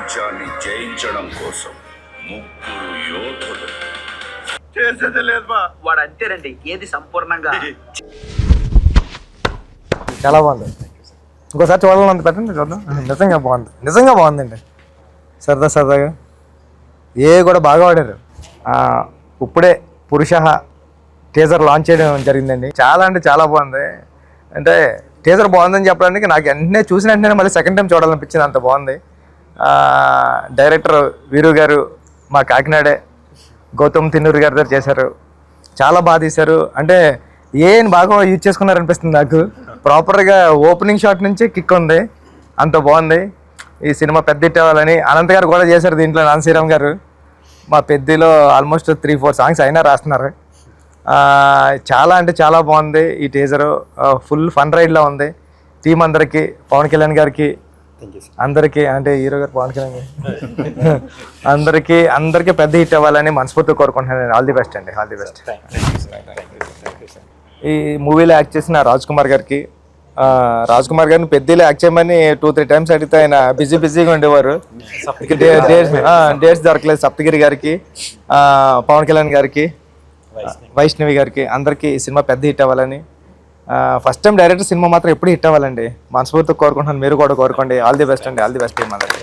ప్రపంచాన్ని జయించడం కోసం ముగ్గురు యోధులు. చేసేది లేదు బా. వాడు అంతేనండి, ఏది సంపూర్ణంగా. చాలా బాగుంది. ఇంకోసారి చూడాలని పెట్టండి, చూద్దాం. నిజంగా బాగుంది, నిజంగా బాగుందండి. సరదా సరదాగా కూడా బాగా ఆడారు. ఇప్పుడే పురుష టీజర్ లాంచ్ చేయడం జరిగిందండి. చాలా అంటే చాలా బాగుంది. అంటే టీజర్ బాగుందని చెప్పడానికి నాకు వెంటనే చూసిన వెంటనే మళ్ళీ సెకండ్ టైం చూడాలనిపించింది, అంత బాగుంది. డైరెక్టర్ వీరు గారు మా కాకినాడే, గౌతమ్ తిన్నూరి గారి దగ్గర చేశారు. చాలా బాగా తీశారు. అంటే బాగా యూజ్ చేసుకున్నారనిపిస్తుంది నాకు. ప్రాపర్గా ఓపెనింగ్ షాట్ నుంచి కిక్ ఉంది, అంత బాగుంది. ఈ సినిమా పెద్ద హిట్ అవ్వాలని అనంత్ గారు కూడా చేశారు దీంట్లో. నాన్న శ్రీరామ్ గారు మా పెద్దలో ఆల్మోస్ట్ 3-4 సాంగ్స్ అయినా రాస్తున్నారు. చాలా అంటే చాలా బాగుంది ఈ టీజరు. ఫుల్ ఫన్ రైడ్లో ఉంది. టీం అందరికీ, పవన్ కళ్యాణ్ గారికి అందరికీ, అంటే హీరో గారు పవన్ కళ్యాణ్ గారు అందరికీ పెద్ద హిట్ అవ్వాలని మనస్ఫూర్తిగా కోరుకుంటున్నాను. ఆల్ ది బెస్ట్ అండి, ఆల్ ది బెస్ట్. ఈ మూవీలో యాక్ట్ చేసిన రాజ్ కుమార్ గారిని పెద్దలో యాక్ట్ చేయమని 2-3 టైమ్స్ అడిగితే ఆయన బిజీగా ఉండేవారు. డేట్స్ దొరకలేదు. సప్తగిరి గారికి, పవన్ కళ్యాణ్ గారికి, వైష్ణవి గారికి అందరికీ ఈ సినిమా పెద్ద హిట్ అవ్వాలని, ఫస్ట్ టైం డైరెక్టర్ సినిమా మాత్రం ఎప్పుడు హిట్ అవ్వాలండి మనస్ఫూర్తిగా కోరుకుంటున్నాను. మీరు కూడా కోరుకోండి. ఆల్ ది బెస్ట్ అండి, ఆల్ ది బెస్ట్ టీమ్ అందరికీ.